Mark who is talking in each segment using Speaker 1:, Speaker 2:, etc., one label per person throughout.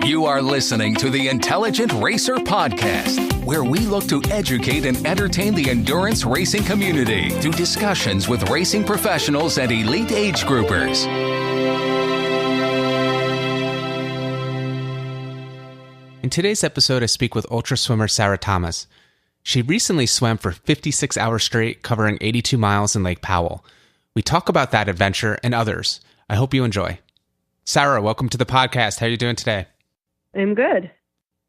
Speaker 1: You are listening to the Intelligent Racer Podcast, where we look to educate and entertain the endurance racing community through discussions with racing professionals and elite age groupers.
Speaker 2: In today's episode, I speak with ultra swimmer Sarah Thomas. She recently swam for 56 hours straight, covering 82 miles in Lake Powell. We talk about that adventure and others. I hope you enjoy. Sarah, welcome to the podcast. How are you doing today?
Speaker 3: I'm good.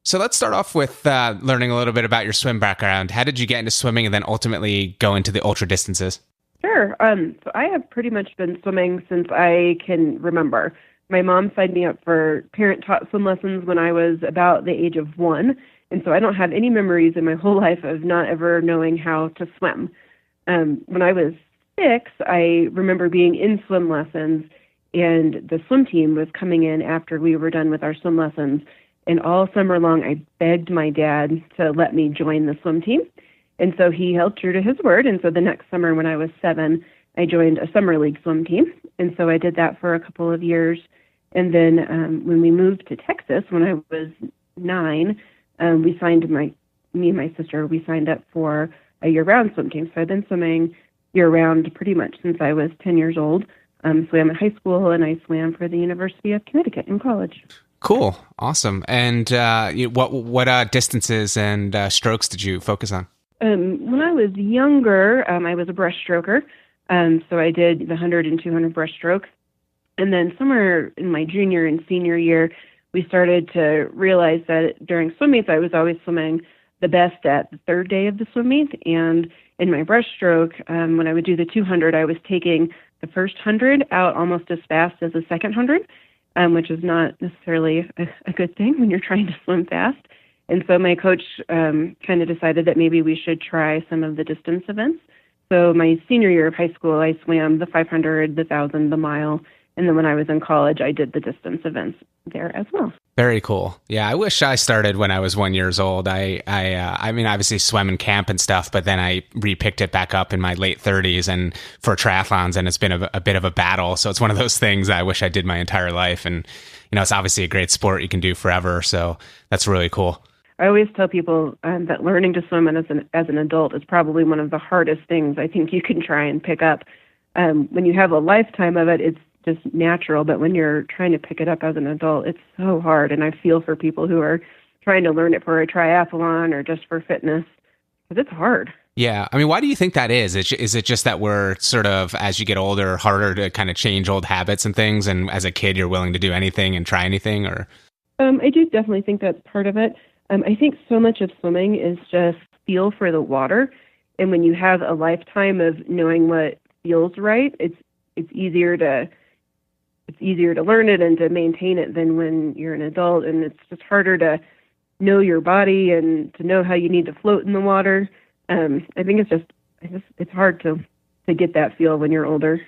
Speaker 2: So let's start off with learning a little bit about your swim background. How did you get into swimming and then ultimately go into the ultra distances?
Speaker 3: Sure. So I have pretty much been swimming since I can remember. My mom signed me up for parent-taught swim lessons when I was about the age of 1, and so I don't have any memories in my whole life of not ever knowing how to swim. When I was 6, I remember being in swim lessons, and the swim team was coming in after we were done with our swim lessons, and all summer long I begged my dad to let me join the swim team, and so he held true to his word, and so the next summer when I was 7, I joined a summer league swim team, and so I did that for a couple of years. And then when we moved to Texas, when I was 9, we signed me and my sister, we signed up for a year-round swim team. So I've been swimming year-round pretty much since I was 10 years old. Swam in high school, and I swam for the University of Connecticut in college.
Speaker 2: Cool. Awesome. And what distances and strokes did you focus on?
Speaker 3: When I was younger, I was a breaststroker. So I did the 100 and 200 breaststroke. And then somewhere in my junior and senior year, we started to realize that during swim meets, I was always swimming the best at the third day of the swim meet. And in my breaststroke, when I would do the 200, I was taking the first 100 out almost as fast as the second 100, which is not necessarily a good thing when you're trying to swim fast. And so my coach kind of decided that maybe we should try some of the distance events. So my senior year of high school, I swam the 500, the 1,000, the mile. And then when I was in college, I did the distance events there as well.
Speaker 2: Very cool. Yeah, I wish I started when I was 1 year old. I mean, obviously swam in camp and stuff, but then I repicked it back up in my late 30s and for triathlons, and it's been a bit of a battle. So it's one of those things I wish I did my entire life. And, you know, it's obviously a great sport you can do forever. So that's really cool.
Speaker 3: I always tell people that learning to swim as an adult is probably one of the hardest things I think you can try and pick up. When you have a lifetime of it, it's just natural, but when you're trying to pick it up as an adult, it's so hard. And I feel for people who are trying to learn it for a triathlon or just for fitness, because it's hard.
Speaker 2: Yeah. I mean, why do you think that is? Is it just that we're sort of, as you get older, harder to kind of change old habits and things, and as a kid, you're willing to do anything and try anything? Or
Speaker 3: I do definitely think that's part of it. I think so much of swimming is just feel for the water. And when you have a lifetime of knowing what feels right, it's easier to learn it and to maintain it than when you're an adult, and it's just harder to know your body and to know how you need to float in the water. I think it's hard to get that feel when you're older.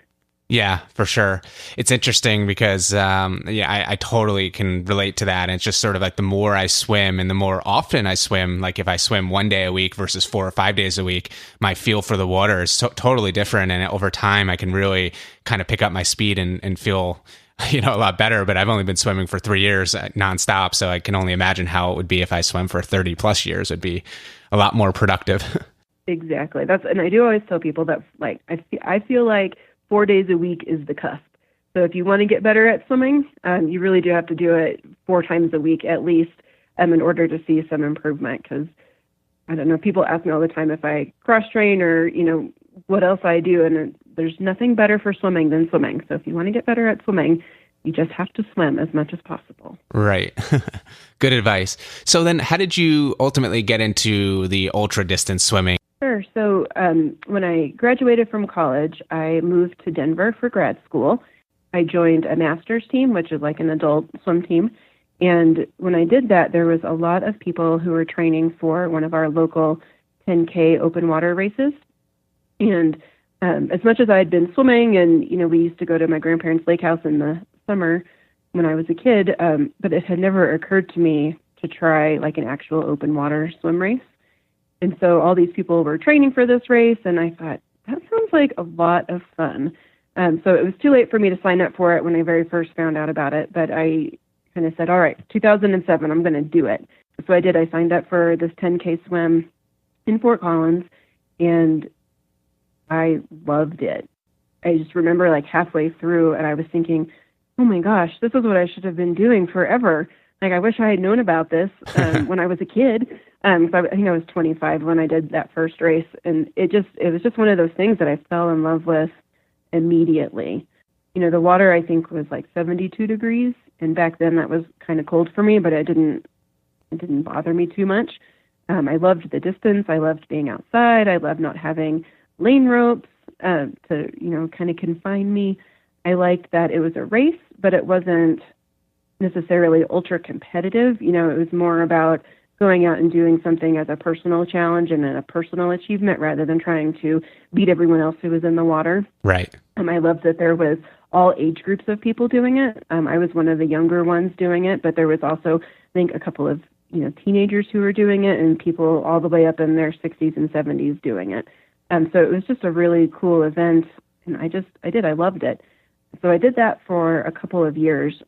Speaker 2: Yeah, for sure. It's interesting because, I totally can relate to that. And it's just sort of like the more I swim and the more often I swim, like if I swim 1 day a week versus 4 or 5 days a week, my feel for the water is totally different. And over time, I can really kind of pick up my speed and feel, a lot better. But I've only been swimming for 3 years nonstop. So I can only imagine how it would be if I swim for 30 plus years. It'd be a lot more productive.
Speaker 3: Exactly. And I do always tell people that, like, I feel like 4 days a week is the cusp. So if you want to get better at swimming, you really do have to do it 4 times a week at least in order to see some improvement. Because, I don't know, people ask me all the time if I cross-train or, what else I do. And there's nothing better for swimming than swimming. So if you want to get better at swimming, you just have to swim as much as possible.
Speaker 2: Right. Good advice. So then how did you ultimately get into the ultra distance swimming?
Speaker 3: Sure. So when I graduated from college, I moved to Denver for grad school. I joined a master's team, which is like an adult swim team. And when I did that, there was a lot of people who were training for one of our local 10K open water races. And as much as I had been swimming and, we used to go to my grandparents' lake house in the summer when I was a kid, but it had never occurred to me to try like an actual open water swim race. And so all these people were training for this race, and I thought, that sounds like a lot of fun. So it was too late for me to sign up for it when I very first found out about it, but I kind of said, all right, 2007, I'm going to do it. So I did. I signed up for this 10K swim in Fort Collins, and I loved it. I just remember like halfway through, and I was thinking, oh my gosh, this is what I should have been doing forever. Like, I wish I had known about this when I was a kid. So I think I was 25 when I did that first race, and it was just one of those things that I fell in love with immediately. You know, the water I think was like 72 degrees, and back then that was kind of cold for me, but it didn't bother me too much. I loved the distance. I loved being outside. I loved not having lane ropes to, you know, kind of confine me. I liked that it was a race, but it wasn't necessarily ultra competitive. You know, it was more about going out and doing something as a personal challenge and a personal achievement rather than trying to beat everyone else who was in the water.
Speaker 2: Right.
Speaker 3: I loved that there was all age groups of people doing it. I was one of the younger ones doing it, but there was also, I think, a couple of, you know, teenagers who were doing it and people all the way up in their 60s and 70s doing it. So it was just a really cool event, and I loved it. So I did that for a couple of years,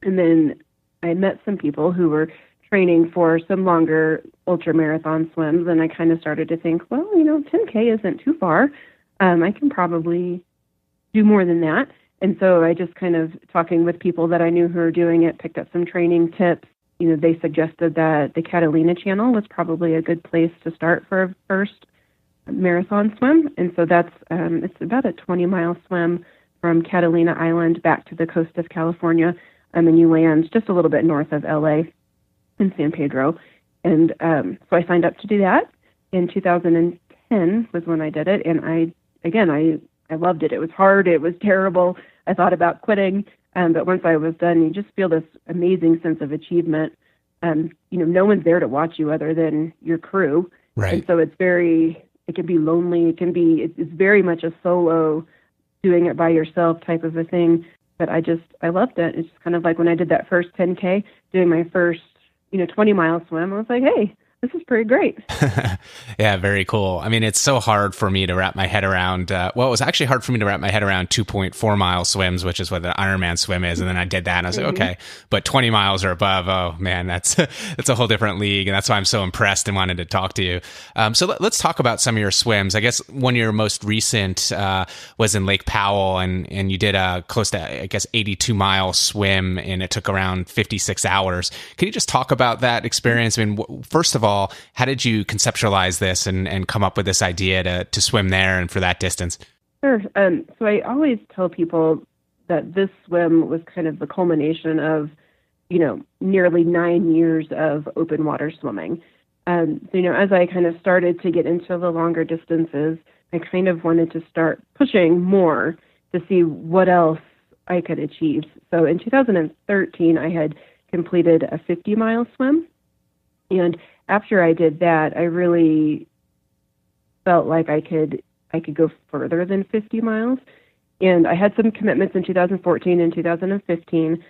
Speaker 3: and then I met some people who were training for some longer ultra marathon swims, and I kind of started to think, well, you know, 10K isn't too far. I can probably do more than that. And so I just kind of, talking with people that I knew who were doing it, picked up some training tips. You know, they suggested that the Catalina Channel was probably a good place to start for a first marathon swim. And so that's, it's about a 20-mile swim from Catalina Island back to the coast of California. And then you land just a little bit north of LA in San Pedro. And so I signed up to do that. In 2010 was when I did it. And I loved it. It was hard. It was terrible. I thought about quitting. But once I was done, you just feel this amazing sense of achievement. You know, no one's there to watch you other than your crew.
Speaker 2: Right.
Speaker 3: And so it can be lonely. It's very much a solo, doing it by yourself type of a thing. But I loved it. It's just kind of like when I did that first 10K, doing my first, 20-mile swim, I was like, hey, this is pretty great.
Speaker 2: Yeah, very cool. I mean, it's so hard for me to wrap my head around. It was actually hard for me to wrap my head around 2.4 mile swims, which is what an Ironman swim is. And then I did that and I was like, okay, but 20 miles or above, oh man, that's a whole different league. And that's why I'm so impressed and wanted to talk to you. So let's talk about some of your swims. I guess one of your most recent was in Lake Powell, and you did a close to, 82-mile swim, and it took around 56 hours. Can you just talk about that experience? I mean, first of all, how did you conceptualize this and come up with this idea to swim there and for that distance?
Speaker 3: Sure. So I always tell people that this swim was kind of the culmination of, nearly 9 years of open water swimming. So, as I kind of started to get into the longer distances, I kind of wanted to start pushing more to see what else I could achieve. So in 2013, I had completed a 50-mile swim. And after I did that, I really felt like I could go further than 50 miles. And I had some commitments in 2014 and 2015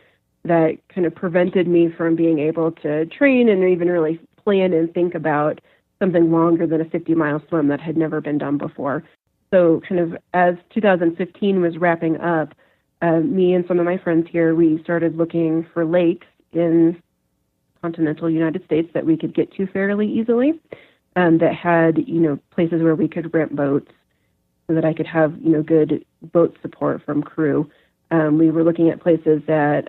Speaker 3: that kind of prevented me from being able to train and even really plan and think about something longer than a 50-mile swim that had never been done before. So kind of as 2015 was wrapping up, me and some of my friends here, we started looking for lakes in continental United States that we could get to fairly easily, that had, places where we could rent boats so that I could have, good boat support from crew. We were looking at places that,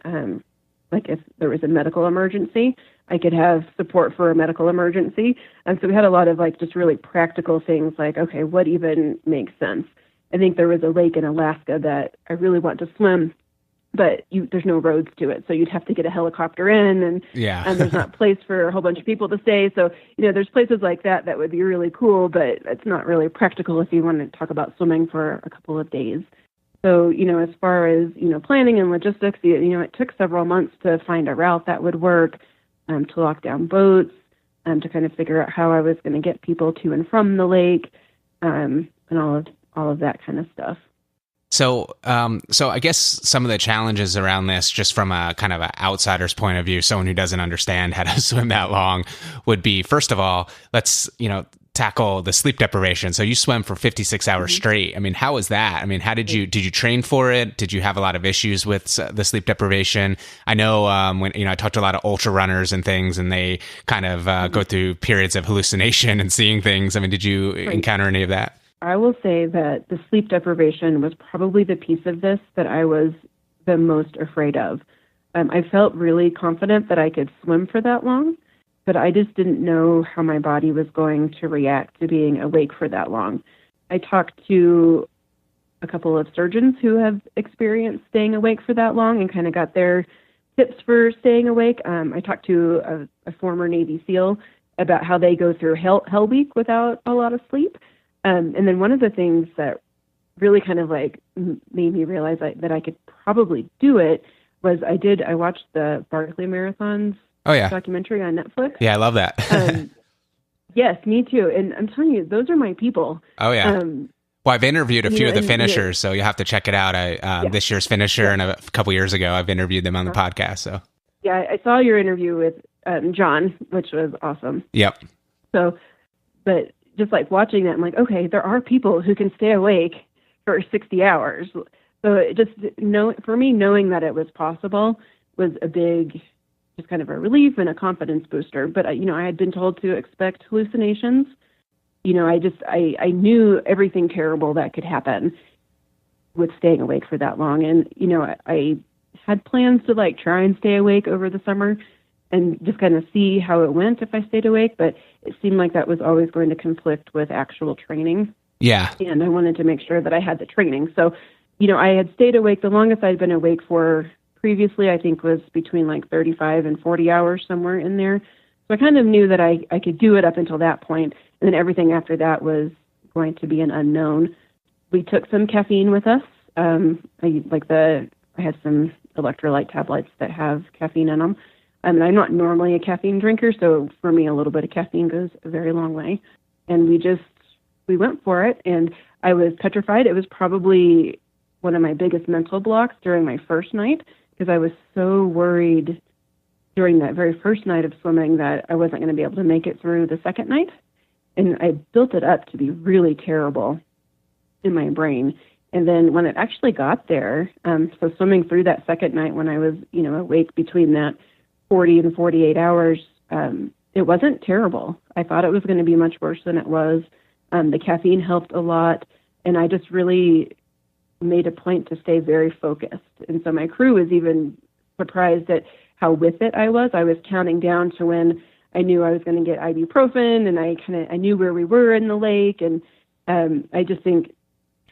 Speaker 3: like if there was a medical emergency, I could have support for a medical emergency. And so we had a lot of just really practical things like, okay, what even makes sense? I think there was a lake in Alaska that I really want to swim, but there's no roads to it. So you'd have to get a helicopter in, and there's not place for a whole bunch of people to stay. So, there's places like that would be really cool, but it's not really practical if you want to talk about swimming for a couple of days. So, as far as, planning and logistics, it took several months to find a route that would work, to lock down boats, to kind of figure out how I was going to get people to and from the lake, and all of that kind of stuff.
Speaker 2: So I guess some of the challenges around this, just from a kind of an outsider's point of view, someone who doesn't understand how to swim that long, would be, first of all, let's, tackle the sleep deprivation. So you swam for 56 hours straight. I mean, how was that? I mean, how did you train for it? Did you have a lot of issues with the sleep deprivation? I know when, I talked to a lot of ultra runners and things, and they kind of go through periods of hallucination and seeing things. I mean, did you encounter any of that?
Speaker 3: I will say that the sleep deprivation was probably the piece of this that I was the most afraid of. I felt really confident that I could swim for that long, but I just didn't know how my body was going to react to being awake for that long. I talked to a couple of surgeons who have experienced staying awake for that long and kind of got their tips for staying awake. I talked to a former Navy SEAL about how they go through hell week without a lot of sleep. And then one of the things that really kind of like made me realize that I could probably do it was I watched the Barkley Marathons documentary on Netflix.
Speaker 2: Yeah, I love that.
Speaker 3: Yes, me too. And I'm telling you, those are my people.
Speaker 2: Oh, yeah. Well, I've interviewed a few of the finishers, so you'll have to check it out. This year's finisher and a couple years ago, I've interviewed them on the podcast. So
Speaker 3: yeah, I saw your interview with John, which was awesome.
Speaker 2: Yep.
Speaker 3: So, but just like watching that, I'm like, okay, there are people who can stay awake for 60 hours. So it just for me, knowing that it was possible was a big, just kind of a relief and a confidence booster. But I had been told to expect hallucinations. I knew everything terrible that could happen with staying awake for that long. And, I had plans to like try and stay awake over the summer and just kind of see how it went if I stayed awake. But it seemed like that was always going to conflict with actual training.
Speaker 2: Yeah.
Speaker 3: And I wanted to make sure that I had the training. So, I had stayed awake. The longest I'd been awake for previously, I think, was between like 35 and 40 hours, somewhere in there. So I kind of knew that I could do it up until that point. And then everything after that was going to be an unknown. We took some caffeine with us. I had some electrolyte tablets that have caffeine in them. And I'm not normally a caffeine drinker, so for me, a little bit of caffeine goes a very long way. And we went for it, and I was petrified. It was probably one of my biggest mental blocks during my first night, because I was so worried during that very first night of swimming that I wasn't going to be able to make it through the second night. And I built it up to be really terrible in my brain. And then when it actually got there, so swimming through that second night when I was, awake between that 40 and 48 hours, it wasn't terrible. I thought it was going to be much worse than it was. The caffeine helped a lot. And I just really made a point to stay very focused. And so my crew was even surprised at how with it I was. I was counting down to when I knew I was going to get ibuprofen, and I knew where we were in the lake. And I just think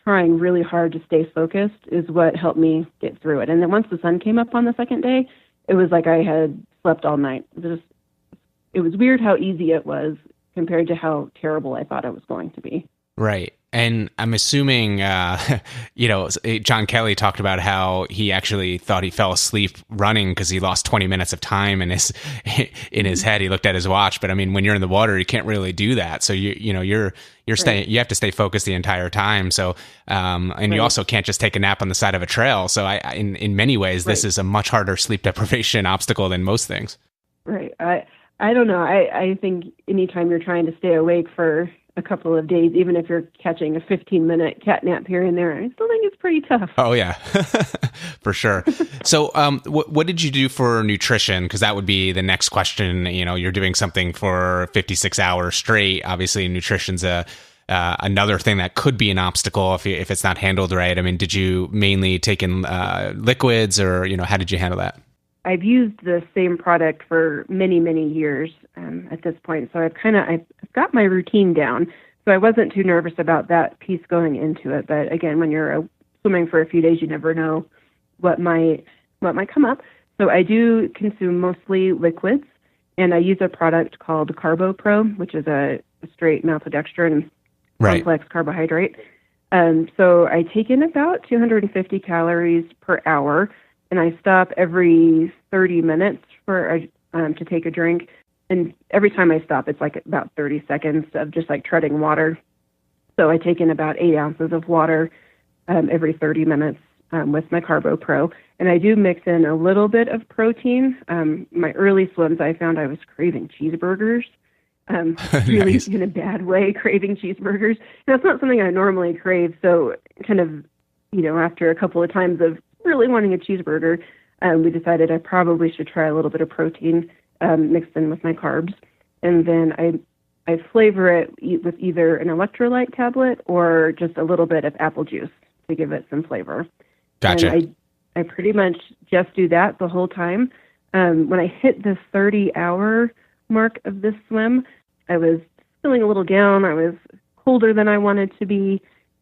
Speaker 3: trying really hard to stay focused is what helped me get through it. And then once the sun came up on the second day, it was like I had slept all night. It was weird how easy it was compared to how terrible I thought it was going to be.
Speaker 2: Right. And I'm assuming, John Kelly talked about how he actually thought he fell asleep running because he lost 20 minutes of time in his head. He looked at his watch, but I mean, when you're in the water, you can't really do that. So you're staying, you have to stay focused the entire time. So, and you also can't just take a nap on the side of a trail. So in many ways, this is a much harder sleep deprivation obstacle than most things.
Speaker 3: Right. I don't know. I think anytime you're trying to stay awake for a couple of days, even if you're catching a 15-minute cat nap here and there, I still think it's pretty tough.
Speaker 2: Oh, yeah, for sure. So what did you do for nutrition? Because that would be the next question. You're doing something for 56 hours straight. Obviously, nutrition's another thing that could be an obstacle if it's not handled right. I mean, did you mainly take in liquids, or, how did you handle that?
Speaker 3: I've used the same product for many, many years at this point. So I've got my routine down. So I wasn't too nervous about that piece going into it. But again, when you're swimming for a few days, you never know what might come up. So I do consume mostly liquids, and I use a product called Carbo Pro, which is a straight maltodextrin complex carbohydrate. So I take in about 250 calories per hour, and I stop every 30 minutes to take a drink. And every time I stop, it's like about 30 seconds of just like treading water. So I take in about 8 ounces of water every 30 minutes with my Carbo Pro. And I do mix in a little bit of protein. My early swims, I found I was craving cheeseburgers. really
Speaker 2: Nice.
Speaker 3: in a bad way, craving cheeseburgers. And that's not something I normally crave. So kind of, after a couple of times of really wanting a cheeseburger, we decided I probably should try a little bit of protein mixed in with my carbs. And then I flavor it with either an electrolyte tablet or just a little bit of apple juice to give it some flavor.
Speaker 2: Gotcha.
Speaker 3: And I pretty much just do that the whole time. When I hit the 30-hour mark of this swim, I was feeling a little down. I was colder than I wanted to be.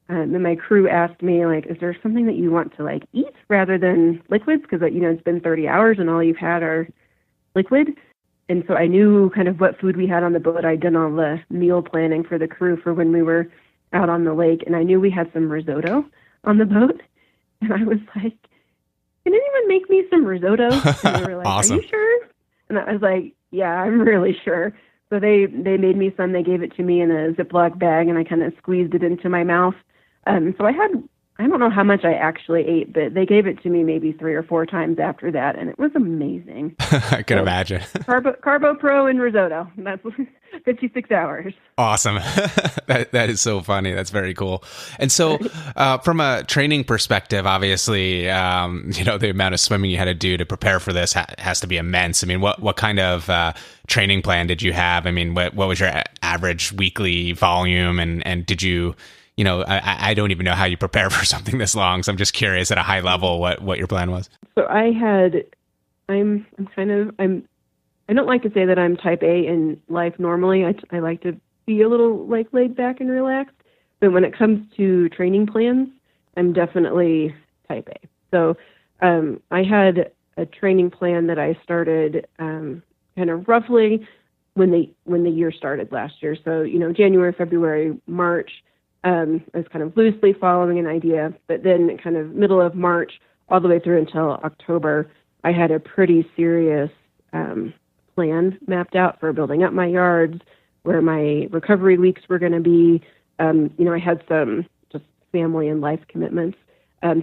Speaker 3: And my crew asked me, like, is there something that you want to, like, eat rather than liquids? Because, it's been 30 hours and all you've had are liquid. And so I knew kind of what food we had on the boat. I'd done all the meal planning for the crew for when we were out on the lake. And I knew we had some risotto on the boat. And I was like, can anyone make me some risotto? And they were like,
Speaker 2: Awesome.
Speaker 3: Are you sure? And I was like, yeah, I'm really sure. So they made me some. They gave it to me in a Ziploc bag, and I kind of squeezed it into my mouth. So I don't know how much I actually ate, but they gave it to me maybe 3 or 4 times after that, and it was amazing.
Speaker 2: I can imagine.
Speaker 3: Carbo Pro and risotto. That's 56 hours.
Speaker 2: Awesome. That is so funny. That's very cool. And so from a training perspective, obviously, the amount of swimming you had to do to prepare for this has to be immense. I mean, what kind of training plan did you have? I mean, what was your average weekly volume? And did you, I don't even know how you prepare for something this long. So I'm just curious at a high level what your plan was.
Speaker 3: So I don't like to say that I'm type A in life normally. I like to be a little like laid back and relaxed. But when it comes to training plans, I'm definitely type A. So I had a training plan that I started kind of roughly when the year started last year. So, January, February, March, I was kind of loosely following an idea. But then kind of middle of March all the way through until October, I had a pretty serious plan mapped out for building up my yards, where my recovery weeks were going to be. I had some just family and life commitments.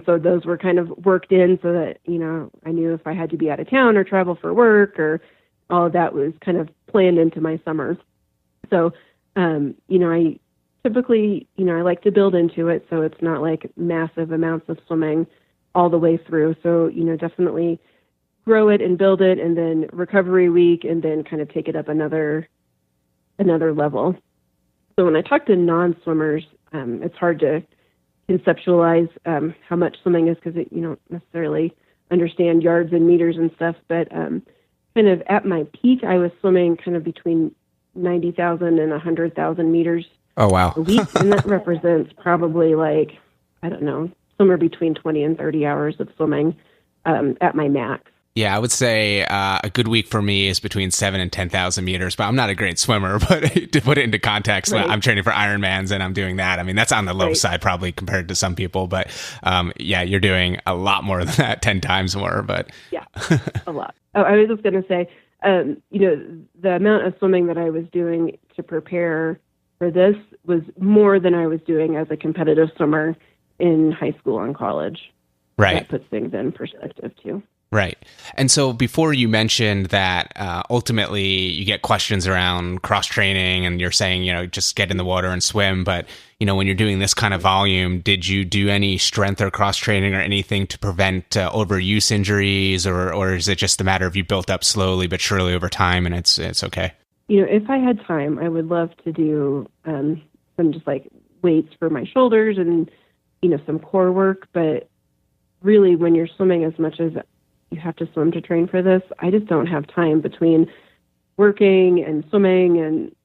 Speaker 3: So those were kind of worked in so that, I knew if I had to be out of town or travel for work or all of that was kind of planned into my summer. So, I typically, I like to build into it so it's not like massive amounts of swimming all the way through. So, definitely grow it and build it, and then recovery week, and then kind of take it up another level. So when I talk to non-swimmers, it's hard to conceptualize how much swimming is because you don't necessarily understand yards and meters and stuff. But kind of at my peak, I was swimming kind of between 90,000 and 100,000 meters
Speaker 2: Oh, wow.
Speaker 3: a week, and that represents probably somewhere between 20 and 30 hours of swimming at my max.
Speaker 2: Yeah, I would say a good week for me is between 7,000 and 10,000 meters, but I'm not a great swimmer. But to put it into context,
Speaker 3: Right.
Speaker 2: I'm training for Ironmans and I'm doing that. I mean, that's on the low
Speaker 3: Right.
Speaker 2: side probably compared to some people, but you're doing a lot more than that, 10 times more. But
Speaker 3: Yeah, a lot. Oh, I was just going to say, the amount of swimming that I was doing to prepare for this was more than I was doing as a competitive swimmer in high school and college.
Speaker 2: right.
Speaker 3: That puts things in perspective too.
Speaker 2: Right. And so before you mentioned that ultimately you get questions around cross training and you're saying, just get in the water and swim. But, when you're doing this kind of volume, did you do any strength or cross training or anything to prevent overuse injuries, or is it just a matter of you built up slowly but surely over time and it's okay?
Speaker 3: If I had time, I would love to do some just like weights for my shoulders and, some core work. But really, when you're swimming as much as you have to swim to train for this, I just don't have time between working and swimming, and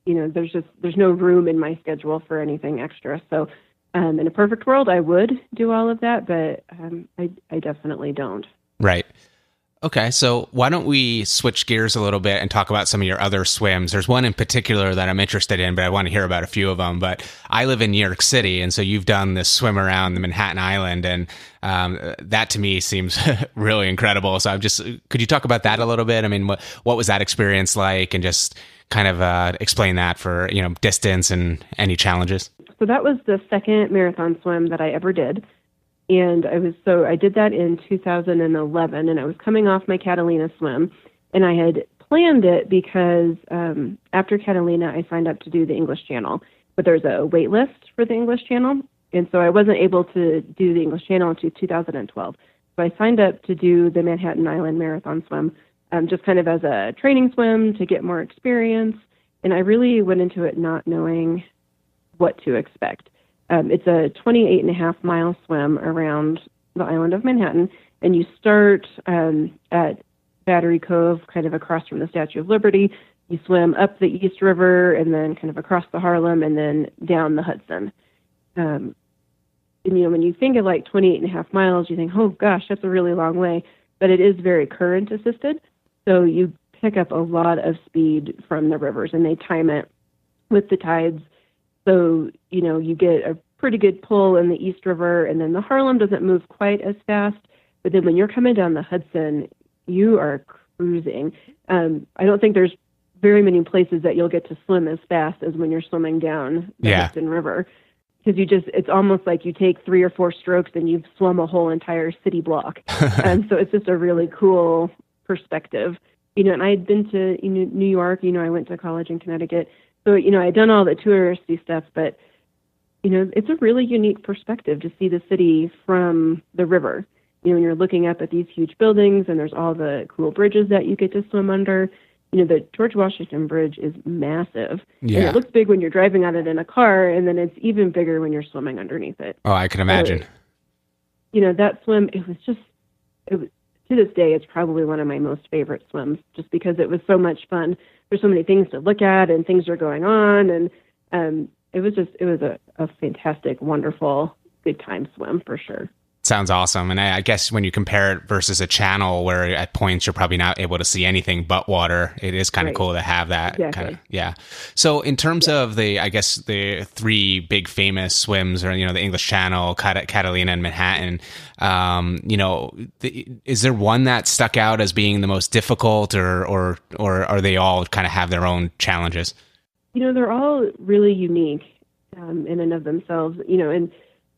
Speaker 3: there's no room in my schedule for anything extra. So in a perfect world, I would do all of that, but I definitely don't.
Speaker 2: Right. Okay, so why don't we switch gears a little bit and talk about some of your other swims? There's one in particular that I'm interested in, but I want to hear about a few of them. But I live in New York City, and so you've done this swim around the Manhattan Island, and that to me seems really incredible. So could you talk about that a little bit? I mean, what was that experience like, and just kind of explain that for distance and any challenges?
Speaker 3: So that was the second marathon swim that I ever did. And I did that in 2011, and I was coming off my Catalina swim, and I had planned it because after Catalina, I signed up to do the English Channel, but there's a wait list for the English Channel. And so I wasn't able to do the English Channel until 2012. So I signed up to do the Manhattan Island Marathon swim, just kind of as a training swim to get more experience. And I really went into it not knowing what to expect. It's a 28.5-mile swim around the island of Manhattan, and you start at Battery Cove, kind of across from the Statue of Liberty. You swim up the East River and then kind of across the Harlem and then down the Hudson. And, when you think of like 28.5 miles, you think, oh gosh, that's a really long way. But it is very current assisted. So you pick up a lot of speed from the rivers, and they time it with the tides. So, you get a pretty good pull in the East River, and then the Harlem doesn't move quite as fast. But then when you're coming down the Hudson, you are cruising. I don't think there's very many places that you'll get to swim as fast as when you're swimming down the Hudson River. Because it's almost like you take 3 or 4 strokes and you've swum a whole entire city block. And so it's just a really cool perspective. And I had been to New York, I went to college in Connecticut. So, I'd done all the touristy stuff, but, it's a really unique perspective to see the city from the river. When you're looking up at these huge buildings and there's all the cool bridges that you get to swim under. The George Washington Bridge is massive. Yeah. And it looks big when you're driving on it in a car, and then it's even bigger when you're swimming underneath it.
Speaker 2: Oh, I can imagine.
Speaker 3: So, that swim, it was to this day, it's probably one of my most favorite swims, just because it was so much fun. There's so many things to look at, and things are going on, and it was a fantastic, wonderful, good time swim for sure.
Speaker 2: Sounds awesome. And I guess when you compare it versus a channel where at points you're probably not able to see anything but water, it is kind of cool to have that kind of, yeah. So in terms of the 3 big famous swims, or, the English Channel, Catalina, and Manhattan, is there one that stuck out as being the most difficult, or are they all kind of have their own challenges?
Speaker 3: They're all really unique in and of themselves, and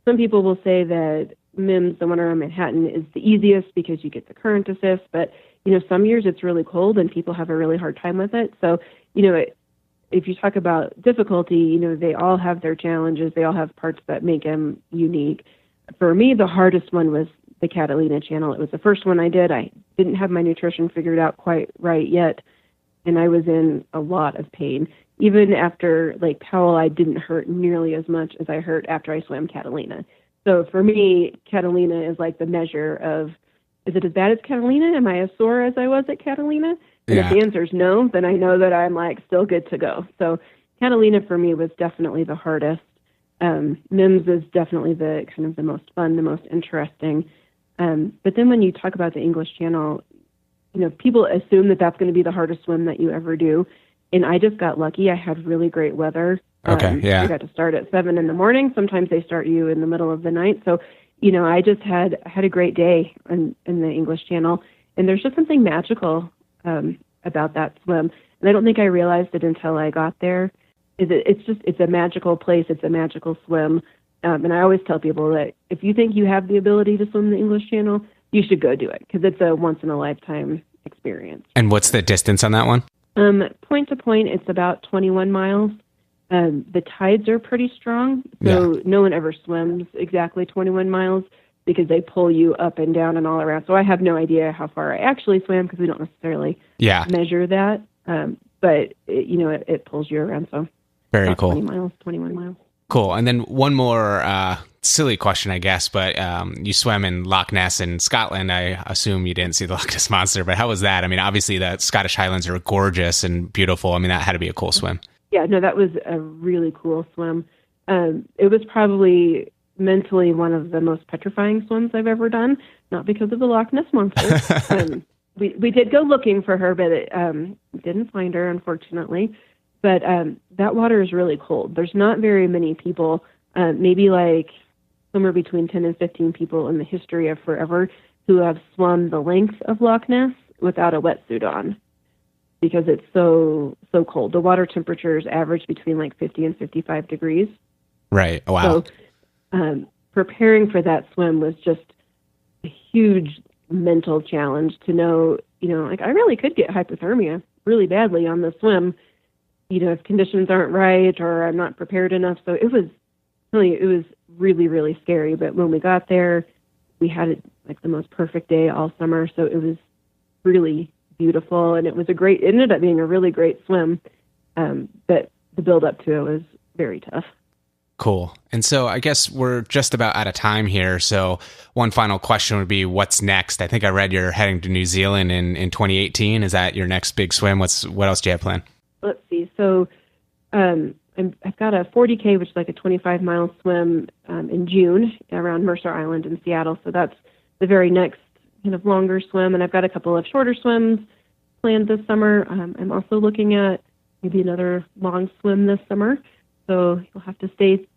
Speaker 3: some people will say that MIMS, the one around Manhattan, is the easiest because you get the current assist, but, some years it's really cold and people have a really hard time with it. So, if you talk about difficulty, they all have their challenges. They all have parts that make them unique. For me, the hardest one was the Catalina Channel. It was the first one I did. I didn't have my nutrition figured out quite right yet, and I was in a lot of pain. Even after Lake Powell, I didn't hurt nearly as much as I hurt after I swam Catalina. So for me, Catalina is like the measure of, is it as bad as Catalina? Am I as sore as I was at Catalina? And if the answer is no, then I know that I'm still good to go. So Catalina for me was definitely the hardest. MIMS is definitely the kind of the most fun, the most interesting. But then when you talk about the English Channel, people assume that that's going to be the hardest swim that you ever do. And I just got lucky. I had really great weather.
Speaker 2: Okay, yeah.
Speaker 3: I got to start at 7 a.m. Sometimes they start you in the middle of the night. So, I just had a great day in the English Channel. And there's just something magical about that swim. And I don't think I realized it until I got there. It's a magical place. It's a magical swim. And I always tell people that if you think you have the ability to swim the English Channel, you should go do it, because it's a once-in-a-lifetime experience.
Speaker 2: And what's the distance on that one?
Speaker 3: Point to point, it's about 21 miles. The tides are pretty strong, so no one ever swims exactly 21 miles because they pull you up and down and all around. So I have no idea how far I actually swam, because we don't necessarily measure that. But it pulls you around. So
Speaker 2: very cool.
Speaker 3: 21 miles.
Speaker 2: Cool. And then one more silly question, I guess, but you swam in Loch Ness in Scotland. I assume you didn't see the Loch Ness Monster, but how was that? I mean, obviously the Scottish Highlands are gorgeous and beautiful. I mean, that had to be a cool swim.
Speaker 3: Yeah, no, that was a really cool swim. It was probably mentally one of the most petrifying swims I've ever done, not because of the Loch Ness Monster. We did go looking for her, but didn't find her, unfortunately. But that water is really cold. There's not very many people, maybe like somewhere between 10 and 15 people in the history of forever who have swum the length of Loch Ness without a wetsuit on, because it's so cold. The water temperatures average between like 50 and 55 degrees.
Speaker 2: Right. Oh, wow.
Speaker 3: So preparing for that swim was just a huge mental challenge to know, like I really could get hypothermia really badly on the swim, if conditions aren't right or I'm not prepared enough. So it was really, really scary. But when we got there, we had like the most perfect day all summer. So it was really beautiful, and it ended up being a really great swim. But the build up to it was very tough.
Speaker 2: Cool. And so I guess we're just about out of time here. So one final question would be, what's next? I think I read you're heading to New Zealand in 2018. Is that your next big swim? What else do you have planned? Let's
Speaker 3: see. So I've got a 40K, which is like a 25-mile swim in June around Mercer Island in Seattle. So that's the very next kind of longer swim. And I've got a couple of shorter swims planned this summer. I'm also looking at maybe another long swim this summer. So you'll have to stay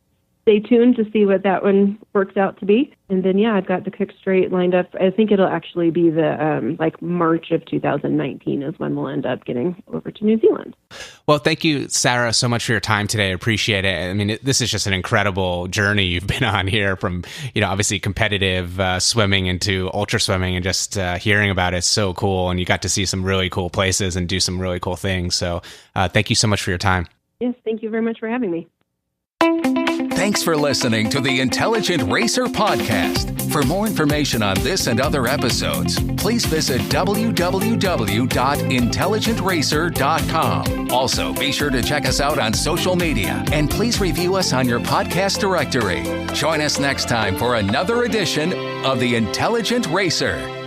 Speaker 3: tuned to see what that one works out to be. And then, I've got the Cook Strait lined up. I think it'll actually be the March of 2019 is when we'll end up getting over to New Zealand.
Speaker 2: Well, thank you, Sarah, so much for your time today. I appreciate it. I mean, this is just an incredible journey you've been on here from, obviously competitive swimming into ultra swimming, and just hearing about it is so cool. And you got to see some really cool places and do some really cool things. So thank you so much for your time.
Speaker 3: Yes, thank you very much for having me.
Speaker 1: Thanks for listening to the Intelligent Racer podcast. For more information on this and other episodes, please visit www.intelligentracer.com. Also, be sure to check us out on social media, and please review us on your podcast directory. Join us next time for another edition of the Intelligent Racer.